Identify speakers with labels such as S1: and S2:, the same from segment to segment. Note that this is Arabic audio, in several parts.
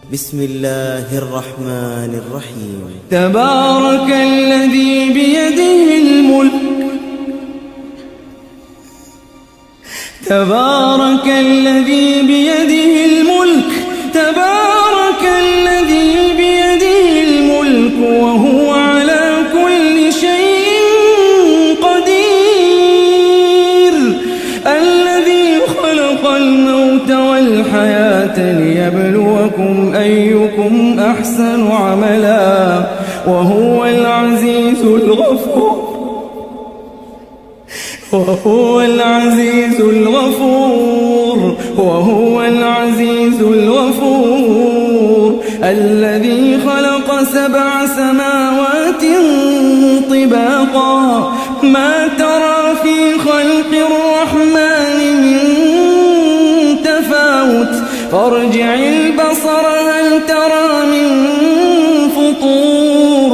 S1: بسم الله الرحمن الرحيم.
S2: تبارك الذي بيده الملك، تبارك الذي بيده الملك، تبارك الذي بيده الملك وهو على كل شيء قدير. الذي خلق الموت والحياة ليبلوكم أيكم أحسن عملا وهو العزيز الغفور، وهو العزيز الغفور، وهو العزيز الغفور. الذي خلق 7 سماوات طباقا ما ترى في خلق الرحمن من تفاوت فارجع البصر هل ترى من فطور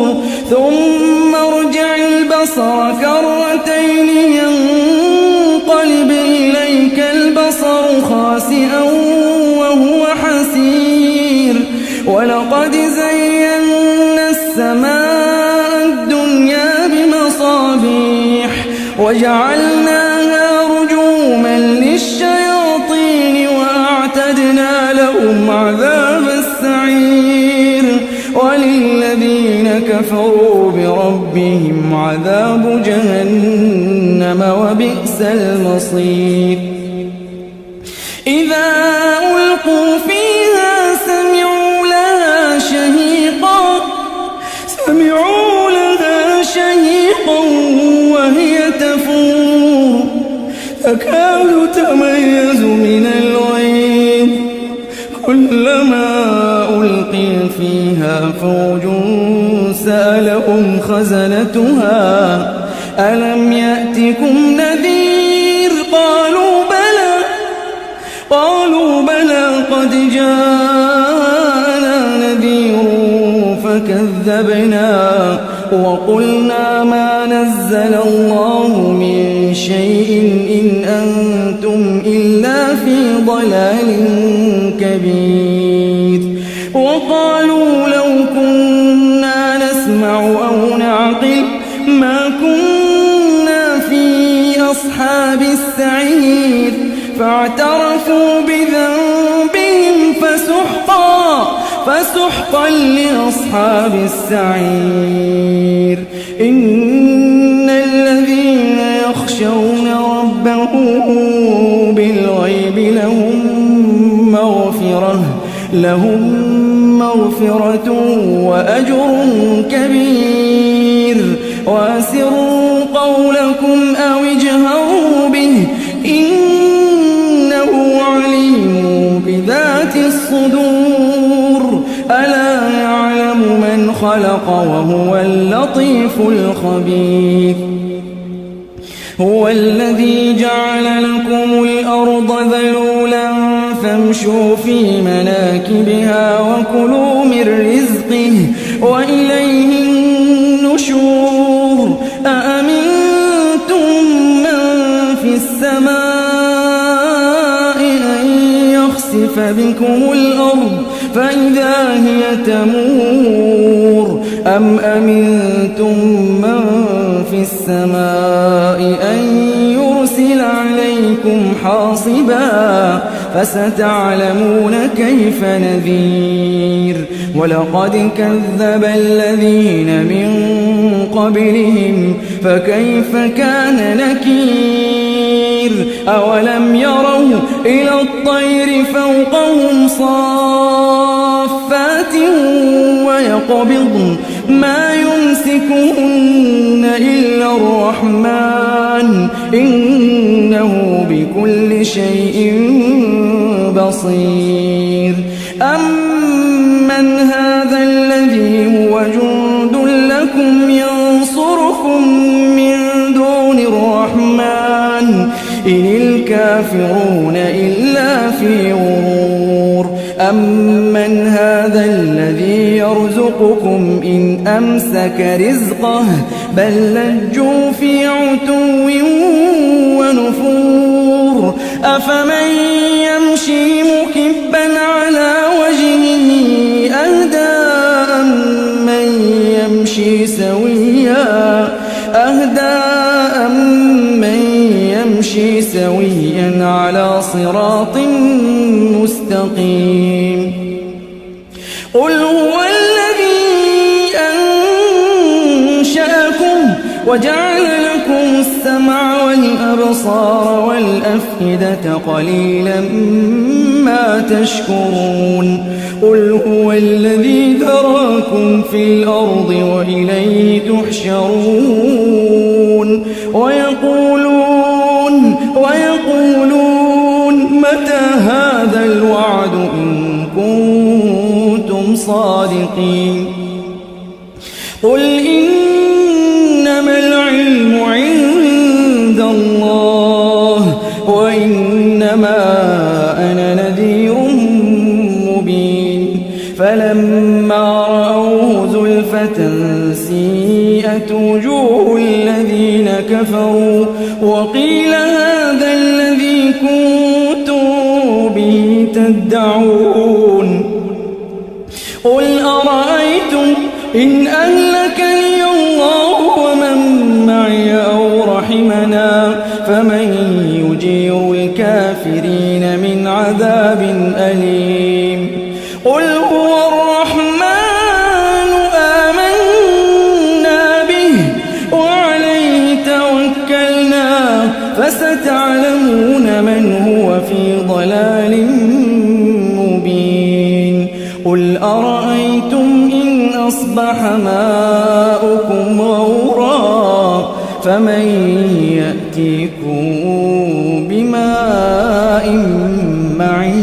S2: ثم ارجع البصر كرتين ينقلب إليك البصر خاسئا وهو حسير. ولقد زينا السماء الدنيا بمصابيح وجعلناها رجوما للشياطين وأعتدنا لهم عذاب السعير. وللذين كفروا بربهم عذاب جهنم وبئس المصير. إذا ألقوا فيها سمعوا لها شهيقا وهي تفور تكاد تميز من الغيظ كلما ألقي فيها فوج سألهم خزنتها ألم يأتكم نذير قالوا بلى قد جاءنا نذير فكذبنا وقلنا ما نزل الله من شيء إن أنتم إلا في ضلال كبير. وقالوا لو كنا نسمع أو نعقل ما كنا في أصحاب السعير فاعترفوا بذنبهم فسحقا لأصحاب السعير. إن الذين يخشون ربهم بالغيب لهم مغفرة وأجر كبير. وأسروا قولكم أو اجهروا به إنه عليم بذات الصدور. ألا يعلم من خلق وهو اللطيف الخبير. هو الذي جعل لكم الأرض ذلولا فامشوا في مناكبها وكلوا من رزقه وإليه النشور. أأمنتم من في السماء أن يخسف بكم الأرض فإذا هي تمور أم أمنتم من في السماء أن يرسل عليكم حاصبا فستعلمون كيف نذير. ولقد كذب الذين من قبلهم فكيف كان نكير. أولم يروا إلى الطير فوقهم صافات ويقبضن ما يمسكهن إلا الرحمن إنه بكل شيء بصير. أمن هذا الذي هو جند لكم ينصركم من دون الرحمن إن الكافرون إلا في غرور. أمن هذا الذي يرزقكم إن أمسك رزقه بل لجوا في عتو ونفور. أفمن يمشي مكبا على وجهه يمشي سويا على صراط مستقيم. قل هو الذي أنشأكم وجعل لكم السمع والأبصار والأفئدة قليلا ما تشكرون. قل هو الذي ذراكم في الأرض وإليه تحشرون. ويقولون متى هذا الوعد إن كنتم صادقين. قل إنما العلم عند الله وإنما أنا نذير مبين. فلما رأوه زلفة سيئت وجوه الذين كفروا وقيل هذا الذي كنتم به تدعون. قل أرأيتم إن أهلكني الله ومن معي أو رحمنا فمن يجير الكافرين من عذاب أليم. قل هو الرحمن آمنا به وعليه توكلنا فستعلمون من هو في ضلال مبين. قل أرأيتم إن أصبح ماؤكم غورا فمن يأتيكم بماء معين.